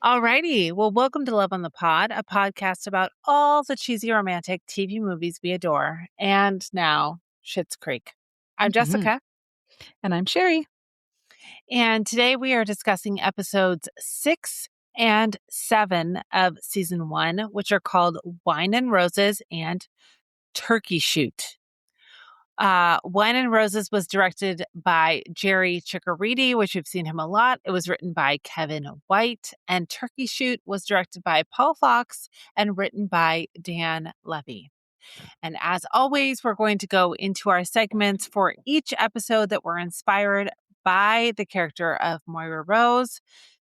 Alrighty. Well, welcome to Love on the Pod, a podcast about all the cheesy romantic TV movies we adore. And now, Schitt's Creek. I'm Mhm. Jessica, And I'm Sherry. and today we are discussing episodes 6 and 7 of season 1, which are called Wine and Roses and Turkey Shoot. Wine and Roses was directed by Jerry Chiccariti, which we've seen him a lot. It was written by Kevin White, and Turkey Shoot was directed by Paul Fox and written by Dan Levy. And as always, we're going to go into our segments for each episode that were inspired by the character of Moira Rose.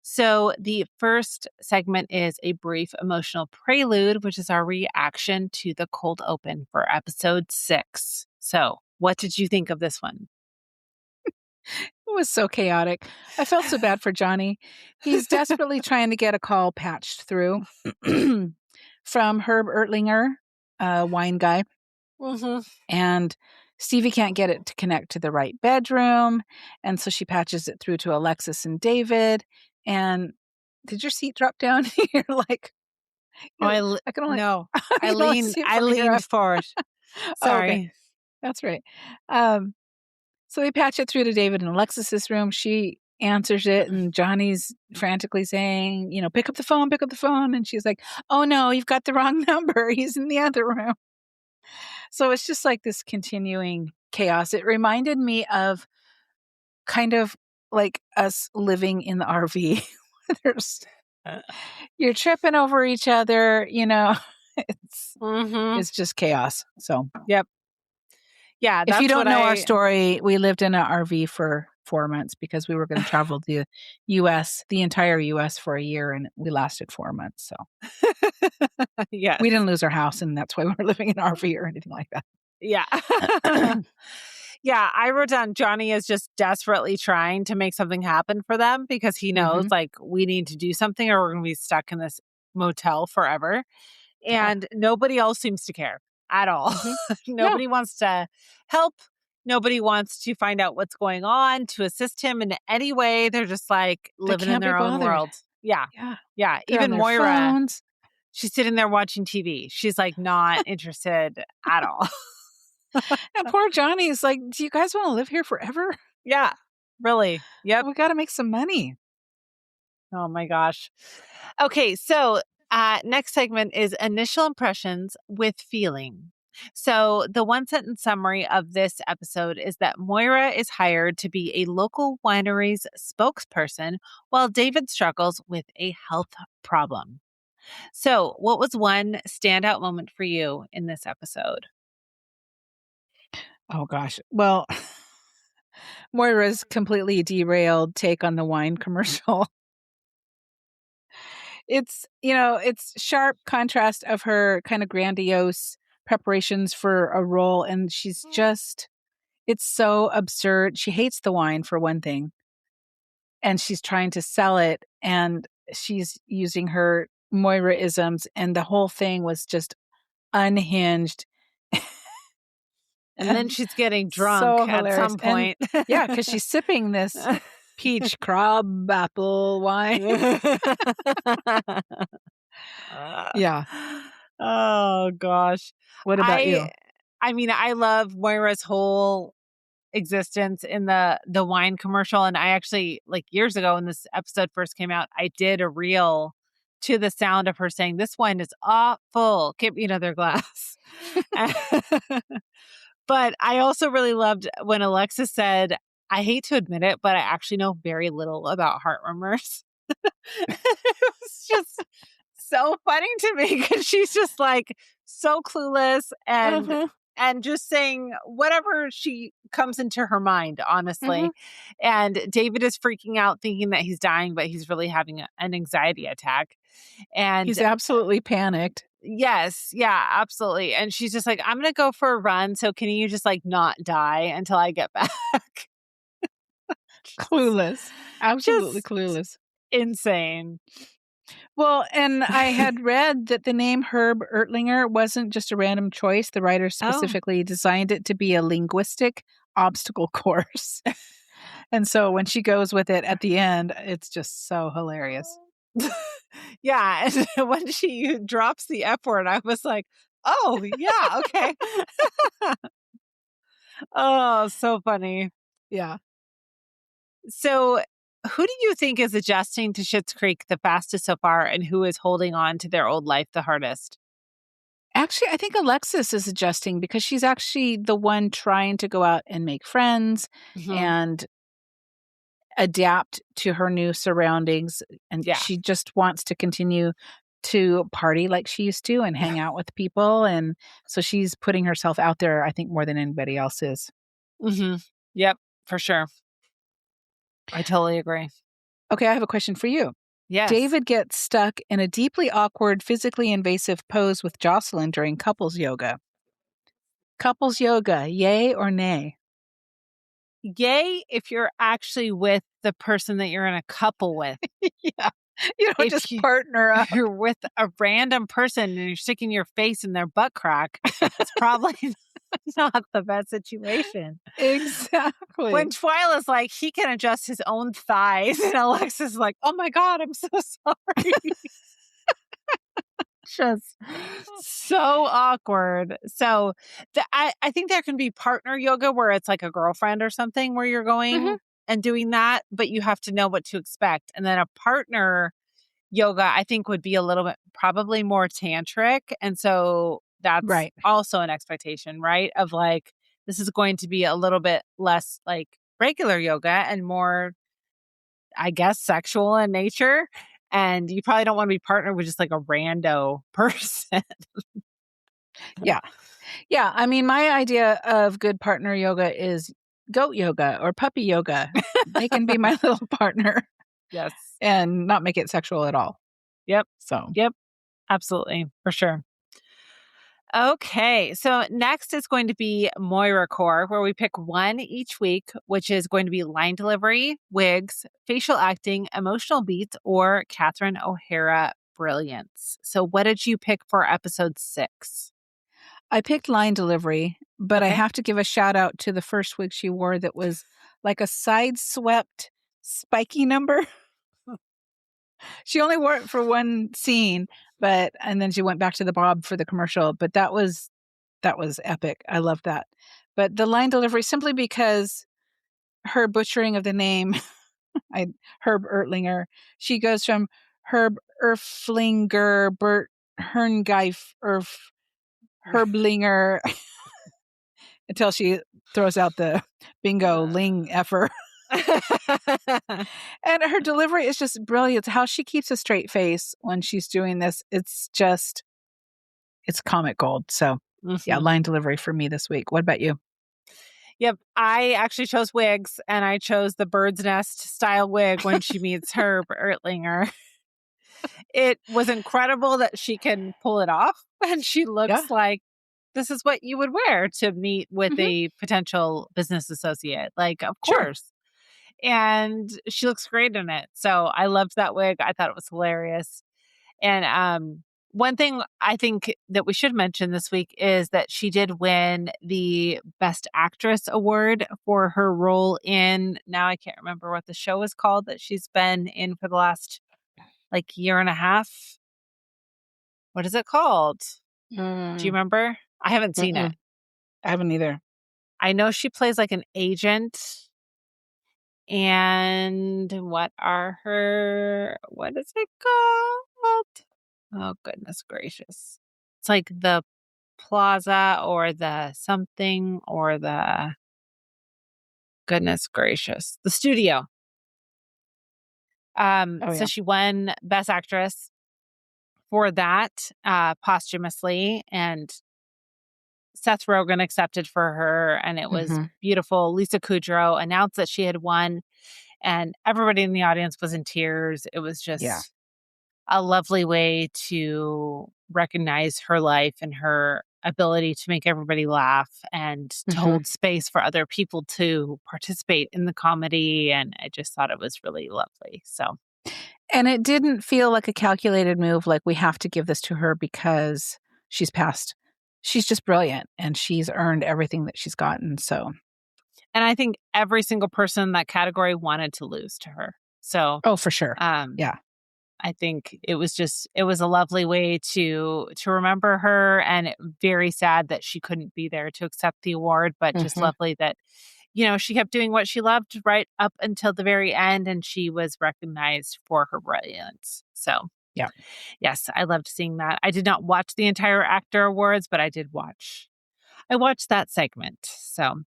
So the first segment is a brief emotional prelude, which is our reaction to the cold open for episode 6. So what did you think of this one? It was so chaotic. I felt so bad for Johnny. He's desperately trying to get a call patched through from Herb Ertlinger, a wine guy. Mm-hmm. And Stevie can't get it to connect to the right bedroom. And so she patches it through to Alexis and David. And did your seat drop down? You're like, I can only, No, I I can only see it from here leaned up. forward. Oh, okay. Sorry. That's right. So they patch it through to David and Alexis's room. She answers it, and Johnny's frantically saying, pick up the phone, pick up the phone. And she's like, oh no, you've got the wrong number. He's in the other room. So it's just like this continuing chaos. It reminded me of kind of like us living in the RV. There's, you're tripping over each other, it's Mm-hmm. it's just chaos. So Yep. Yeah, if that's you don't what know our story, we lived in an RV for 4 months because we were going to travel the U.S., the entire U.S. for a year, and we lasted 4 months. So Yes. we didn't lose our house, and that's why we're living in an RV or anything like that. Yeah. Yeah, I wrote down Johnny is just desperately trying to make something happen for them because he knows, Mhm. like, we need to do something or we're going to be stuck in this motel forever. Yeah. And nobody else seems to care at all. Mhm. No. Nobody wants to help. Nobody wants to find out what's going on, to assist him in any way. They're just like They living in can't be their own bothered. world. Yeah. Yeah. Yeah. They're on Even their Moira, phones. she's sitting there watching TV. She's like not interested at all. And poor Johnny's like, do you guys want to live here forever? Yeah. Really. Yep. We got to make some money. Oh my gosh. Okay, so next segment is initial impressions with feeling. So the one sentence summary of this episode is that Moira is hired to be a local winery's spokesperson while David struggles with a health problem. So what was one standout moment for you in this episode? Oh, gosh. Well, Moira's completely derailed take on the wine commercial. It's sharp contrast of her kind of grandiose preparations for a role. And it's so absurd. She hates the wine for one thing. And she's trying to sell it. And she's using her Moira-isms. And the whole thing was just unhinged. And then she's getting So drunk at hilarious. some point. And yeah, because she's sipping this peach crab apple wine. Yeah. Oh gosh. What about you? I mean, I love Moira's whole existence in the wine commercial, and I actually, like, years ago when this episode first came out, I did a reel to the sound of her saying, "This wine is awful. Give me another glass." But I also really loved when Alexis said, "I hate to admit it, but I actually know very little about heart murmurs." It was just so funny to me because she's just like so clueless Uh-huh. and just saying whatever she comes into her mind, honestly. Mhm. And David is freaking out thinking that he's dying, but he's really having an anxiety attack. And He's absolutely panicked. yes, yeah, absolutely. And she's just like, I'm gonna go for a run. So can you just like not die until I get back? Clueless. Absolutely Just clueless. insane. Well, and I had read that the name Herb Ertlinger wasn't just a random choice. The writer specifically designed it to be a linguistic obstacle course. And so when she goes with it at the end, it's just so hilarious. Yeah, and when she drops the F word, I was like, "Oh, yeah, okay." Oh, so funny. Yeah. So, who do you think is adjusting to Schitt's Creek the fastest so far, and who is holding on to their old life the hardest? Actually, I think Alexis is adjusting because she's actually the one trying to go out and make friends Mhm. and adapt to her new surroundings, and Yeah. she just wants to continue to party like she used to and hang out with people, and so she's putting herself out there, I think, more than anybody else is. Mhm. Yep, for sure. I totally agree. Okay, I have a question for you. Yes. David gets stuck in a deeply awkward, physically invasive pose with Jocelyn during couples yoga. Couples yoga, yay or nay? Yay, if you're actually with the person that you're in a couple with. Yeah. You don't If just partner up. you're with a random person and you're sticking your face in their butt crack, it's probably not the best situation. When Exactly. Twyla's like, he can adjust his own thighs, and Alexis is like, "Oh my god, I'm so sorry." Just so awkward. So, I think there can be partner yoga where it's like a girlfriend or something where you're Mhm. going and doing that, but you have to know what to expect. And then a partner yoga, I think, would be a little bit probably more tantric, and so that's Right. also an expectation, right? Of like, this is going to be a little bit less like regular yoga and more, I guess, sexual in nature, and you probably don't wanna be partnered with just like a rando person. Yeah. Yeah, I mean, my idea of good partner yoga is goat yoga or puppy yoga. They can be my little partner Yes. and not make it sexual at all. Yep. So, Yep. Absolutely. For sure. Okay. So next is going to be Moira Core, where we pick one each week, which is going to be line delivery, wigs, facial acting, emotional beats, or Catherine O'Hara brilliance. So what did you pick for episode 6? I picked line delivery, but I Okay. have to give a shout out to the first wig she wore that was like a side-swept spiky number. She only wore it for one scene, but and then she went back to the bob for the commercial, but that was epic. I love that. But the line delivery simply because her butchering of the name, I Herb Ertlinger, she goes from Herb Erflinger, Bert Herngeif, Herblinger until she throws out the bingo ling effer. And her delivery is just brilliant. How she keeps a straight face when she's doing this, it's comic gold. So, yeah, Mhm. line delivery for me this week. What about you? Yep, I actually chose wigs, and I chose the bird's nest style wig when she meets Herb Ertlinger. It was incredible that she can pull it off, and she Yeah. looks like this is what you would wear to meet with Mhm. a potential business associate, like, of Sure. course, and she looks great in it, so I loved that wig, I thought it was hilarious. And one thing I think that we should mention this week is that she did win the Best Actress award for her role in, now I can't remember what the show is called that she's been in for the last like year and a half. What is it called? Do you Mm, remember? I haven't seen it. mm-mm. I haven't either. I know she plays like an agent. And what is it called? Oh, goodness gracious. It's like the plaza or the something or the goodness gracious, the studio. Oh, So yeah. she won Best Actress for that posthumously, and Seth Rogen accepted for her, and it was Mhm. beautiful. Lisa Kudrow announced that she had won, and everybody in the audience was in tears. It was Yeah. just a lovely way to recognize her life and her ability to make everybody laugh and to Mhm. hold space for other people to participate in the comedy. And I just thought it was really lovely. So, And it didn't feel like a calculated move, like, we have to give this to her because she's passed. She's just brilliant, and she's earned everything that she's gotten, so and I think every single person in that category wanted to lose to her. So, oh, for sure. um, Yeah. I think it was a lovely way to remember her, and very sad that she couldn't be there to accept the award, but just lovely that, she kept doing what she loved right up until the very end, and she was recognized for her brilliance. So, yeah. Yes, I loved seeing that. I did not watch the entire actor awards, but I watched that segment. So,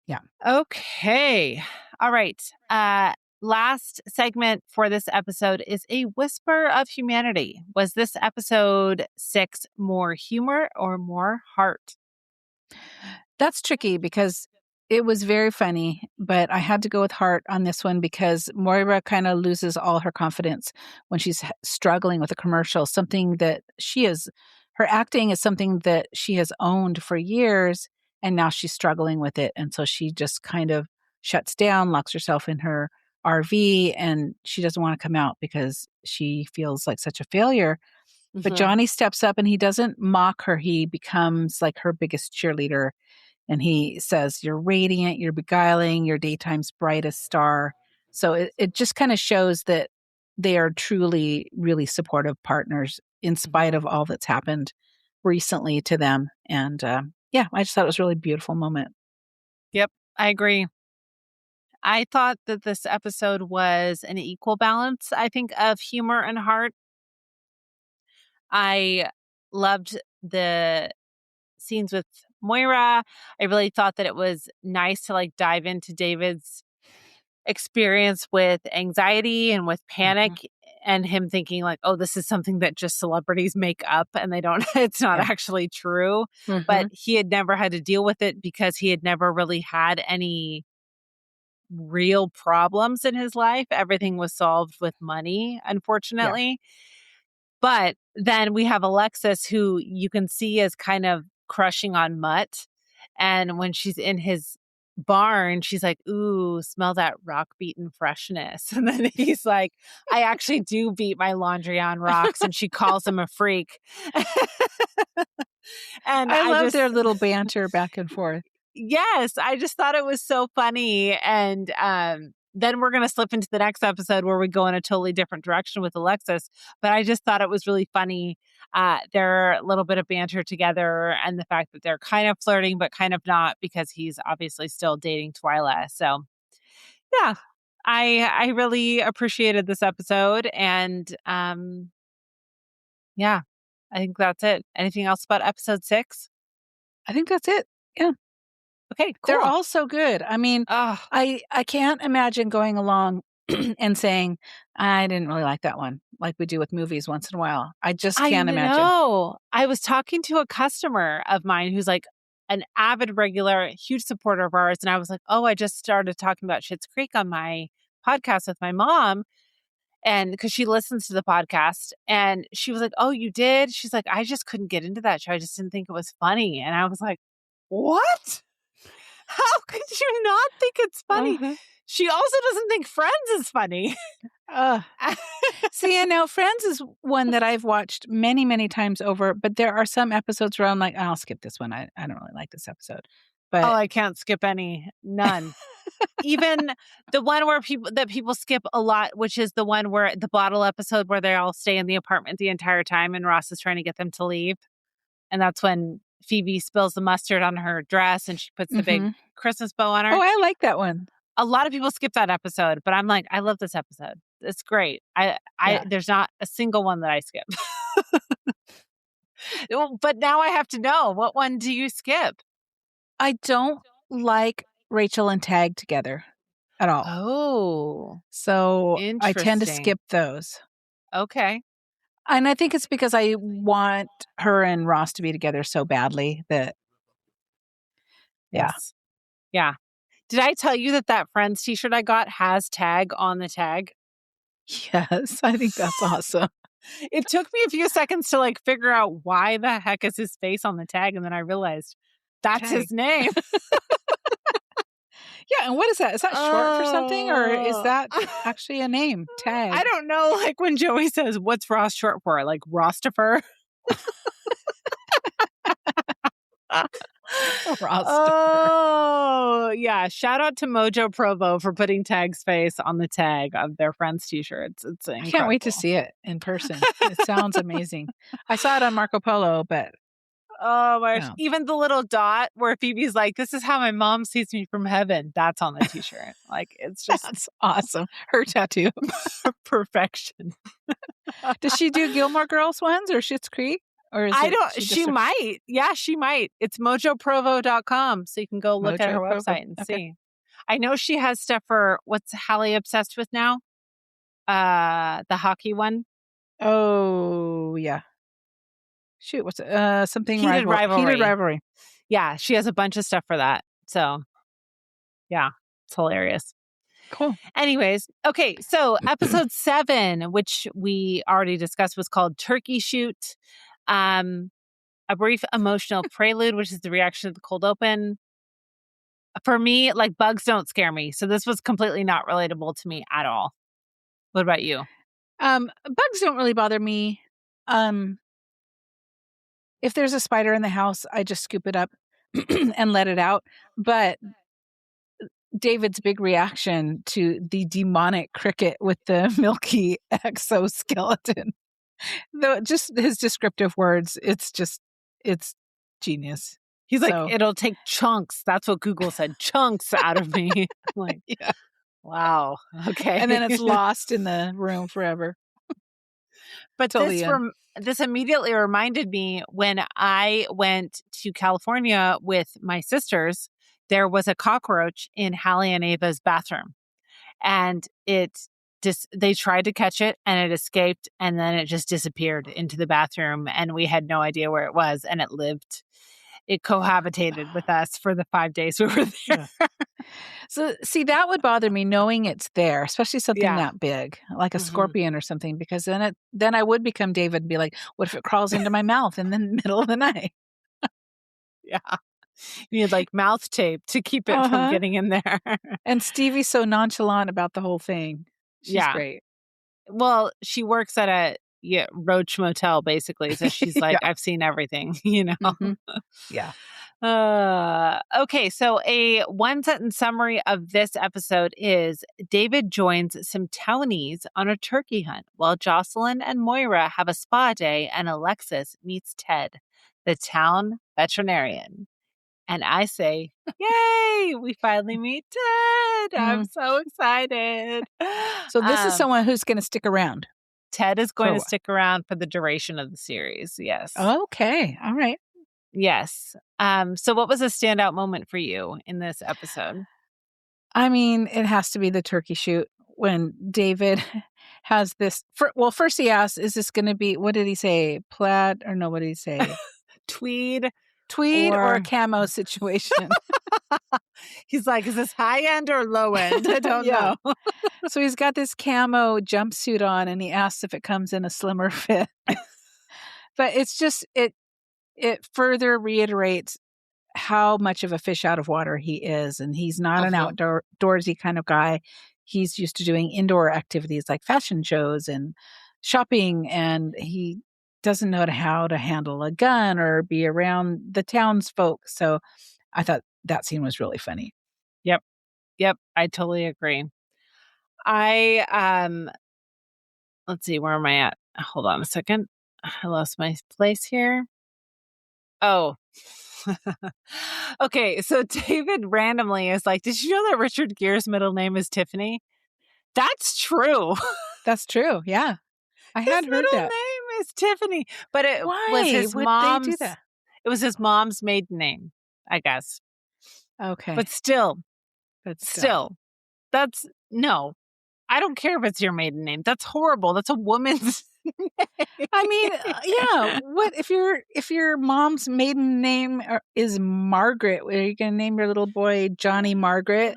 yeah. Okay. All right. Last segment for this episode is a whisper of humanity. Was this episode 6 more humor or more heart? That's tricky because it was very funny, but I had to go with heart on this one because Moira kind of loses all her confidence when she's struggling with a commercial, something that her acting is something that she has owned for years, and now she's struggling with it. And so she just kind of shuts down, locks herself in her RV, and she doesn't want to come out because she feels like such a failure. But Johnny steps up and he doesn't mock her. He becomes like her biggest cheerleader. And he says, "You're radiant, you're beguiling, you're daytime's brightest star." So it just kind of shows that they are truly, really supportive partners in spite of all that's happened recently to them. And I just thought it was a really beautiful moment. Yep, I agree. I thought that this episode was an equal balance, I think, of humor and heart. I loved the scenes with Moira. I really thought that it was nice to dive into David's experience with anxiety and with panic, and him thinking oh, this is something that just celebrities make up and they don't, it's not actually true. But he had never had to deal with it because he had never really had any real problems in his life. Everything was solved with money, unfortunately. But then we have Alexis, who you can see is kind of crushing on Mutt. And when she's in his barn, she's like, "Ooh, smell that rock beaten freshness." And then he's like, "I actually do beat my laundry on rocks." And she calls him a freak. And I love their little banter back and forth. Yes, I just thought it was so funny. And then we're going to slip into the next episode where we go in a totally different direction with Alexis. But I just thought it was really funny, their little bit of banter together, and the fact that they're kind of flirting, but kind of not, because he's obviously still dating Twyla. So, yeah, I really appreciated this episode. And I think that's it. Anything else about episode 6? I think that's it. Yeah. Okay, cool. They're all so good. I mean, I can't imagine going along and saying, "I didn't really like that one," like we do with movies once in a while. I just can't imagine. No, I was talking to a customer of mine who's an avid regular, huge supporter of ours. And I was like, "Oh, I just started talking about Schitt's Creek on my podcast with my mom." And because she listens to the podcast, and she was like, "Oh, you did?" She's like, "I just couldn't get into that show. I just didn't think it was funny." And I was like, "What? How could you not think it's funny?" She also doesn't think Friends is funny. See, and now Friends is one that I've watched many, many times over, but there are some episodes where I'm like, "I'll skip this one. I don't really like this episode." But I can't skip any. None. Even the one where people skip a lot, which is the one where the bottle episode where they all stay in the apartment the entire time and Ross is trying to get them to leave. And that's when Phoebe spills the mustard on her dress and she puts the big Christmas bow on her. Oh, I like that one. A lot of people skip that episode, but I'm like, I love this episode. It's great. There's not a single one that I skip. But now I have to know, what one do you skip? I don't like Rachel and Tag together at all. Oh. So I tend to skip those. Okay. And I think it's because I want her and Ross to be together so badly that, Yes. Yeah. Did I tell you that Friends t-shirt I got has Tag on the tag? Yes, I think that's awesome. It took me a few seconds to figure out why the heck is his face on the tag. And then I realized that's his name. Yeah, and what is that? Is that short for something, or is that actually a name? Tag. I don't know. When Joey says, "What's Ross short for?" Rostifer. roster. Oh, yeah. Shout out to Mojo Provo for putting Tag's face on the tag of their friends' t-shirts. It's incredible. I can't wait to see it in person. It sounds amazing. I saw it on Marco Polo, but oh my gosh. yeah. Even the little dot where Phoebe's like, this is how my mom sees me from heaven. That's on the t-shirt. Like, it's just That's awesome. Her tattoo. perfection. Does she do Gilmore Girls ones or Schitt's Creek? Or is I it don't, she might. Yeah, she might. It's mojoprovo.com. So you can go look at her Mojo Provo? website and Okay. see. I know she has stuff for what's Hallie obsessed with now? The hockey one. Oh, yeah. Shoot, what's it? Something Heated Rivalry. Heated Rivalry. Yeah, she has a bunch of stuff for that. So, yeah, it's hilarious. Cool. Anyways, okay, so episode 7, which we already discussed, was called Turkey Shoot. A brief emotional prelude, which is the reaction to the cold open. For me, like, bugs don't scare me. So this was completely not relatable to me at all. What about you? Bugs don't really bother me. If there's a spider in the house, I just scoop it up and let it out. But David's big reaction to the demonic cricket with the milky exoskeleton, though, just his descriptive words, it's genius. He's like, it'll take chunks. That's what Google said, chunks out of me. I'm like, yeah. Wow. Okay. And then it's lost in the room forever. But this immediately reminded me when I went to California with my sisters, there was a cockroach in Hallie and Ava's bathroom. And they tried to catch it and it escaped and then it just disappeared into the bathroom and we had no idea where it was and it cohabitated with us for the 5 days we were there. Yeah. So see, that would bother me knowing it's there, especially something that big, like a scorpion or something, because then I would become David and be like, what if it crawls into my mouth in the middle of the night? Yeah. You need like mouth tape to keep it from getting in there. And Stevie's so nonchalant about the whole thing. She's great. Well, she works at a Roach Motel, basically. So she's like, I've seen everything, you know? Mm-hmm. Yeah. Okay, so a one-sentence summary of this episode is David joins some townies on a turkey hunt while Jocelyn and Moira have a spa day and Alexis meets Ted, the town veterinarian. And I say, yay, we finally meet Ted. I'm so excited. So this is someone who's going to stick around. Ted is going to stick around for the duration of the series. Yes. Okay. All right. Yes. So what was a standout moment for you in this episode? I mean, it has to be the turkey shoot when David has this. First he asks, is this going to be, what did he say? Plaid or no, what did he say? Tweed or a camo situation. He's like, is this high end or low end? I don't know. So he's got this camo jumpsuit on and he asks if it comes in a slimmer fit. But it's just, it further reiterates how much of a fish out of water he is. And he's not an outdoorsy kind of guy. He's used to doing indoor activities like fashion shows and shopping. And he doesn't know how to handle a gun or be around the townsfolk. So I thought that scene was really funny. Yep. I totally agree. Let's see, where am I at? Hold on a second. I lost my place here. Oh, okay. So David randomly is like, did you know that Richard Gere's middle name is Tiffany? That's true. That's true. Yeah. I had heard that. His middle name is Tiffany, but it was his mom's. They do that? It was his mom's maiden name, I guess. Okay. But still, that's no. I don't care if it's your maiden name. That's horrible. That's a woman's name. I mean, yeah. What if your mom's maiden name is Margaret? Are you going to name your little boy Johnny Margaret?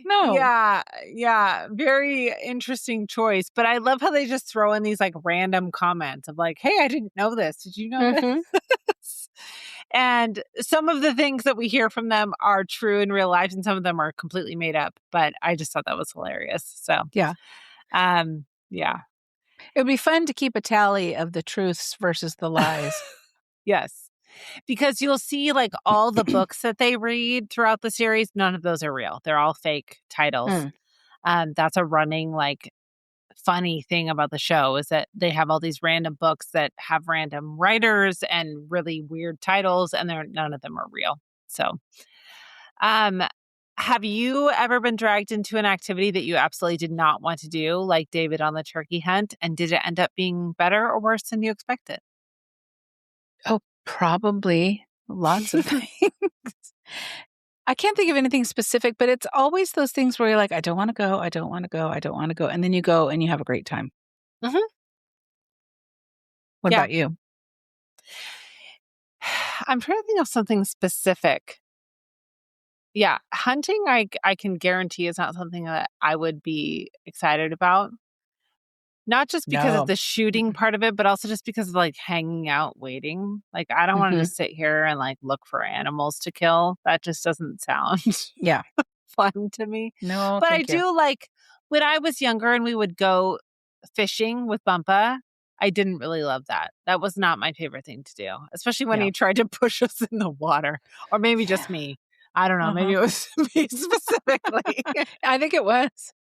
No. Yeah. Very interesting choice. But I love how they just throw in these like random comments of like, hey, I didn't know this. Did you know this? And some of the things that we hear from them are true in real life and some of them are completely made up. But I just thought that was hilarious. So yeah. Yeah. It would be fun to keep a tally of the truths versus the lies. Yes. Because you'll see like all the books that they read throughout the series, none of those are real. They're all fake titles. That's a running like funny thing about the show is that they have all these random books that have random writers and really weird titles, and none of them are real. So, um, have you ever been dragged into an activity that you absolutely did not want to do, like David on the turkey hunt? And did it end up being better or worse than you expected? Oh, probably lots of things. I can't think of anything specific, but it's always those things where you're like, I don't want to go. I don't want to go. I don't want to go. And then you go and you have a great time. Mhm. What Yeah. about you? I'm trying to think of something specific. Yeah, hunting, I can guarantee is not something that I would be excited about. Not just because of No. the shooting Mm-mm. part of it, but also just because of, like, hanging out waiting. Like, I don't wanna Mhm. just sit here and, like, look for animals to kill. That just doesn't sound Yeah. fun to me. No, But I thank you. do like when I was younger and we would go fishing with Bumpa, I didn't really love that. That was not my favorite thing to do, especially when Yeah. he tried to push us in the water, or maybe just Yeah. me. I don't know, maybe Uh-huh. it was me specifically. I think it was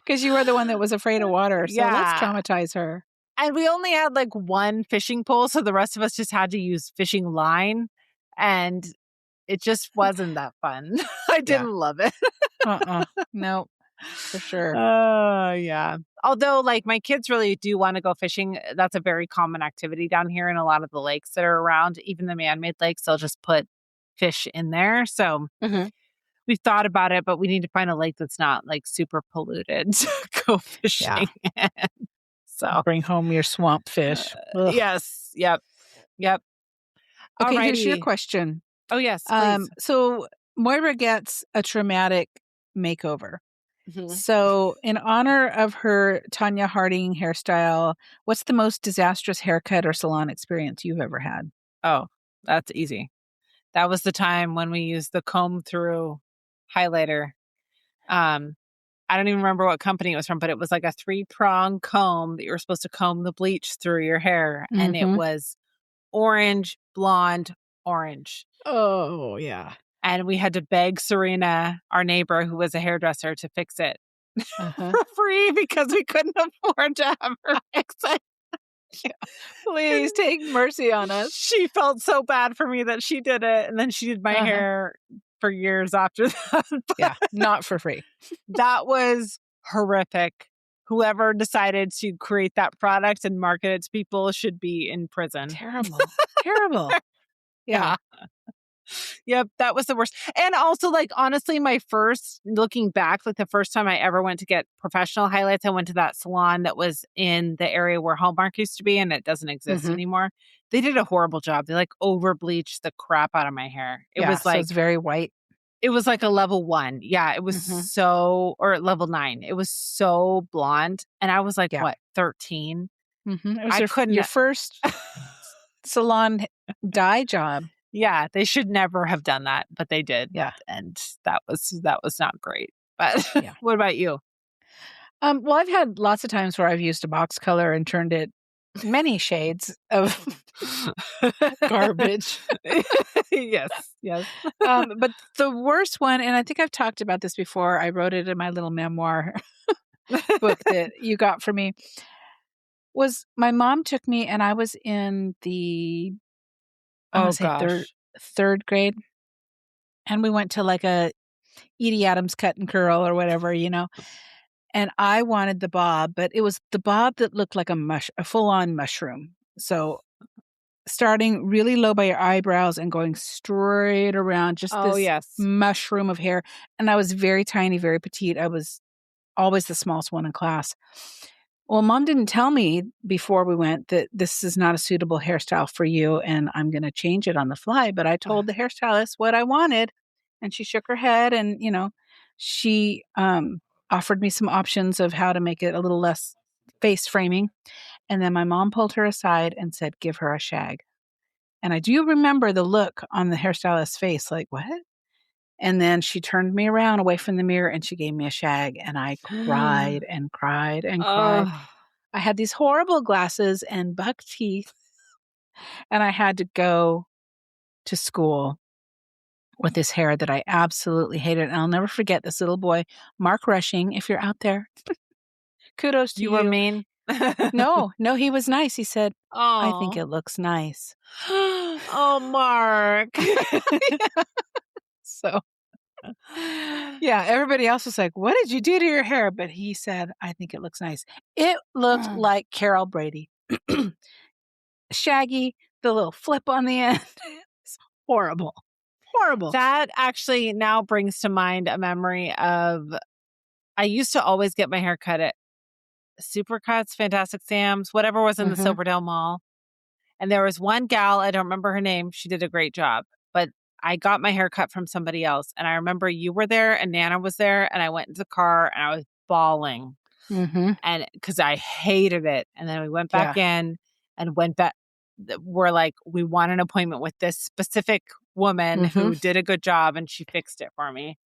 because you were the one that was afraid of water. So let's Yeah, traumatize her. and we only had, like, 1 fishing pole, so the rest of us just had to use fishing line, and it just wasn't that fun. I Yeah. didn't love it. No, for sure. Oh, yeah. Although, like, my kids really do wanna go fishing. That's a very common activity down here in a lot of the lakes that are around, even the man-made lakes, they'll just put fish in there. So, Mhm. we've thought about it, but we need to find a lake that's not, like, super polluted to go Yeah. fishing in. So, Bring home your swamp fish. Ugh. yes. Yep. Yep. Okay, here's your Alrighty. question. Oh, yes, please. So Moira gets a traumatic makeover. Mhm. So, in honor of her Tanya Harding hairstyle, what's the most disastrous haircut or salon experience you've ever had? Oh, that's easy. That was the time when we used the comb through highlighter. Um, I don't even remember what company it was from, but it was like a 3-prong comb that you were supposed to comb the bleach through your hair, and it Mhm. was orange, blonde, orange. Oh, yeah. And we had to beg Serena, our neighbor who was a hairdresser, to fix it Uh-huh. for free because we couldn't afford to have her fix it. Please take mercy on us. She felt so bad for me that she did it, and then she did my Uh-huh. hair for years after that. Yeah, not for free. That was horrific. Whoever decided to create that product and market it to people should be in prison. Terrible. Terrible. Yeah. Yeah. Yep, that was the worst. And also, like, honestly, looking back, like the first time I ever went to get professional highlights, I went to that salon that was in the area where Hallmark used to be, and it doesn't exist Mhm. anymore. They did a horrible job. They like over bleached the crap out of my hair. Yeah, so it's very white. It was like a level 1. Yeah, it was Mhm. or level 9. It was so blonde, and I was like, Yeah. what, 13? Mhm. It was I your couldn't. first salon dye job. Yeah, they should never have done that, but they did, Yeah. and that was not great. But Yeah. what about you? Well, I've had lots of times where I've used a box color and turned it many shades of garbage. Yes, yes. But the worst one, and I think I've talked about this before, I wrote it in my little memoir book that you got for me, was my mom took me and I was in I Oh want to say third gosh. third grade, and we went to like a Edie Adams cut and curl or whatever, and I wanted the bob, but it was the bob that looked like a full-on mushroom. So starting really low by your eyebrows and going straight around, just Oh, this yes. mushroom of hair. And I was very tiny, very petite. I was always the smallest one in class. Well, mom didn't tell me before we went that this is not a suitable hairstyle for you and I'm going to change it on the fly. But I told the hairstylist what I wanted and she shook her head and, she offered me some options of how to make it a little less face framing. And then my mom pulled her aside and said, give her a shag. And I do remember the look on the hairstylist's face, like, what? And then she turned me around away from the mirror and she gave me a shag. And I cried and cried and cried. Oh, I had these horrible glasses and buck teeth. And I had to go to school with this hair that I absolutely hated. And I'll never forget this little boy, Mark Rushing, if you're out there. Kudos to You were you. mean? No, he was nice. He said, I think Oh. it looks nice. Oh, Mark. So, yeah, everybody else was like, what did you do to your hair? But he said, I think it looks nice. It looked like Carol Brady. Shaggy, the little flip on the end. It's horrible. Horrible. That actually now brings to mind a memory of, I used to always get my hair cut at Supercuts, Fantastic Sam's, whatever was in the Silverdale Mall. And there was one gal, I don't remember her name. She did a great job, but I got my hair cut from somebody else. And I remember you were there and Nana was there, and I went into the car and I was bawling. And because I hated it. And then we went back in and went back. We're like, we want an appointment with this specific woman who did a good job, and she fixed it for me.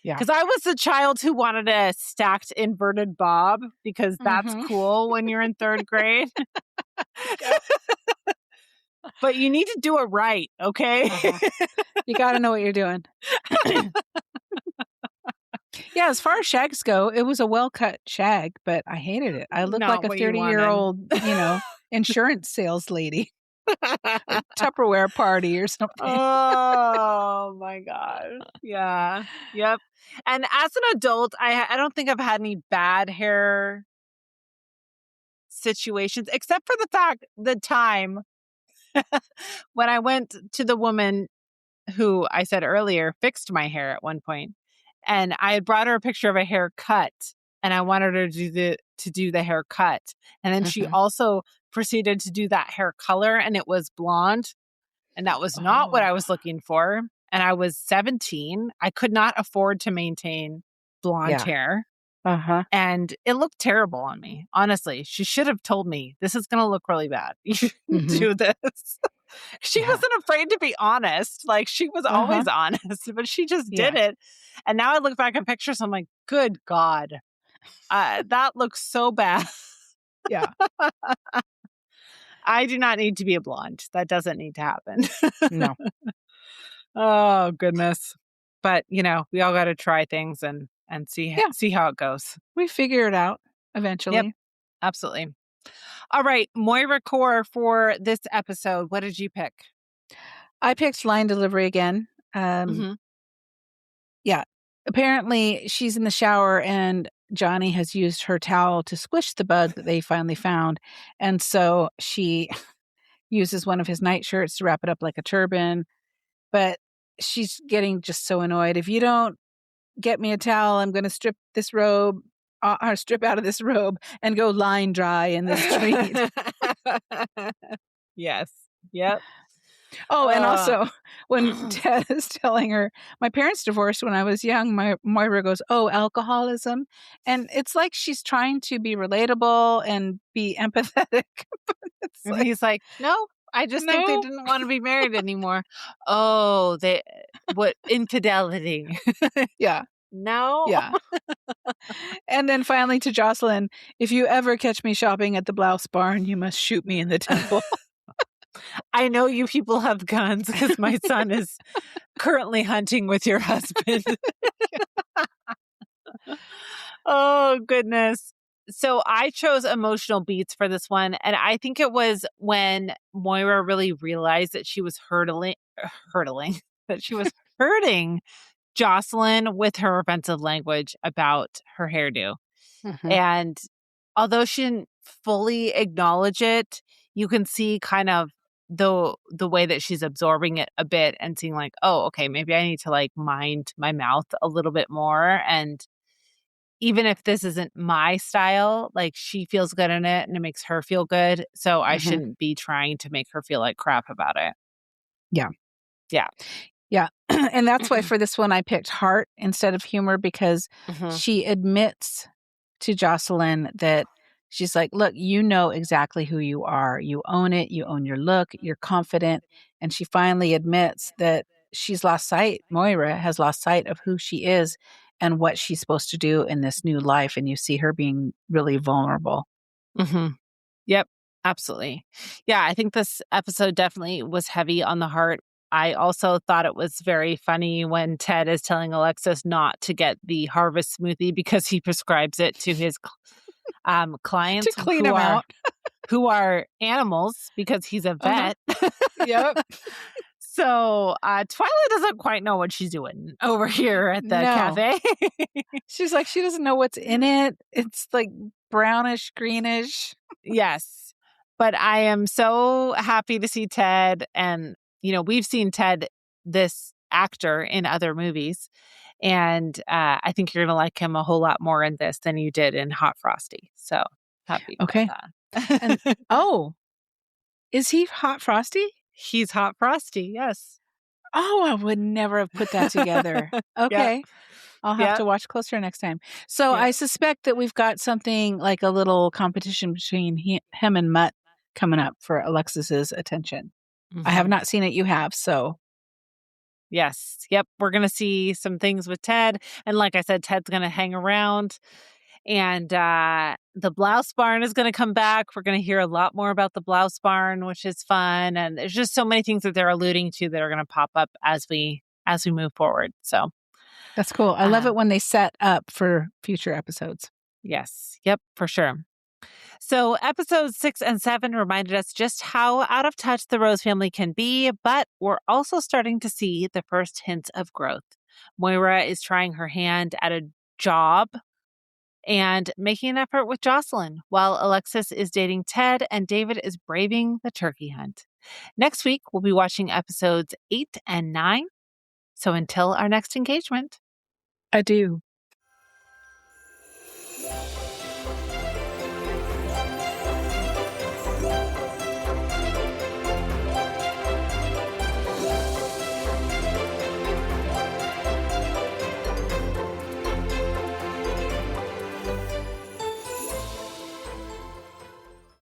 Yeah. Because I was the child who wanted a stacked inverted bob because that's cool when you're in third grade. But you need to do it right, okay? You got to know what you're doing. Yeah, as far as shags go, it was a well-cut shag, but I hated it. I looked Not like a what you 30-year-old, insurance sales lady. A Tupperware party or something. Oh, my God. Yeah. Yep. And as an adult, I don't think I've had any bad hair situations, except for the time when I went to the woman who I said earlier fixed my hair at one point, and I had brought her a picture of a haircut, and I wanted her to do the haircut, and then she also proceeded to do that hair color, and it was blonde, and that was not what I was looking for. And I was 17. I could not afford to maintain blonde hair. And it looked terrible on me. Honestly, she should have told me, this is going to look really bad. You shouldn't do this. She wasn't afraid to be honest. Like, she was always honest, but she just did it. And now I look back at pictures, I'm like, good God, that looks so bad. Yeah. I do not need to be a blonde. That doesn't need to happen. No. Oh, goodness. But, we all got to try things and see how it goes. We figure it out eventually. Yep, absolutely. All right, Moira Core for this episode. What did you pick? I picked line delivery again. Yeah. Apparently, she's in the shower and Johnny has used her towel to squish the bug that they finally found. And so she uses one of his nightshirts to wrap it up like a turban. But she's getting just so annoyed. If you don't get me a towel, I'm going to strip this robe or strip out of this robe and go line dry in the street. Yes. Yep. Oh, and also when Ted is telling her, my parents divorced when I was young, Moira goes, oh, alcoholism. And it's like she's trying to be relatable and be empathetic. And he's like, no, I just think they didn't want to be married anymore. Oh, what infidelity. Yeah. No. Yeah. And then finally to Jocelyn, if you ever catch me shopping at the blouse barn, you must shoot me in the temple. I know you people have guns because my son is currently hunting with your husband. Oh, goodness. So I chose emotional beats for this one. And I think it was when Moira really realized that she was that she was hurting Jocelyn with her offensive language about her hairdo. And although she didn't fully acknowledge it, you can see kind of the way that she's absorbing it a bit and seeing like, oh, okay, maybe I need to like mind my mouth a little bit more. And even if this isn't my style, like she feels good in it and it makes her feel good. So I shouldn't be trying to make her feel like crap about it. Yeah. Yeah. Yeah. And that's why for this one, I picked heart instead of humor because she admits to Jocelyn that she's like, look, you know exactly who you are. You own it. You own your look. You're confident. And she finally admits that she's lost sight. Moira has lost sight of who she is and what she's supposed to do in this new life. And you see her being really vulnerable. Yep. Absolutely. Yeah, I think this episode definitely was heavy on the heart. I also thought it was very funny when Ted is telling Alexis not to get the harvest smoothie because he prescribes it to his To clients clean them out. who are animals because he's a Uh-huh. vet. Yep. So Twilight doesn't quite know what she's doing over here at the No. cafe. She's like, she doesn't know what's in it. It's like brownish, greenish. Yes. But I am so happy to see Ted. And, we've seen Ted, this actor, in other movies. And I think you're going to like him a whole lot more in this than you did in Hot Frosty. So happy Okay. about And that. oh, is he Hot Frosty? He's Hot Frosty. Yes. Oh, I would never have put that together. Yep. Okay. I'll have Yep. to watch closer next time. So Yep. I suspect that we've got something like a little competition between him and Mutt coming up for Alexis's attention. I have Mhm. not seen it. You have. So Yes. Yep. We're going to see some things with Ted. And like I said, Ted's going to hang around. And the blouse barn is going to come back. We're going to hear a lot more about the blouse barn, which is fun. And there's just so many things that they're alluding to that are going to pop up as we move forward. So that's cool. I love it when they set up for future episodes. yes. Yep, for sure. So episodes 6 and 7 reminded us just how out of touch the Rose family can be, but we're also starting to see the first hints of growth. Moira is trying her hand at a job and making an effort with Jocelyn, while Alexis is dating Ted and David is braving the turkey hunt. Next week, we'll be watching episodes 8 and 9. So until our next engagement. Adieu.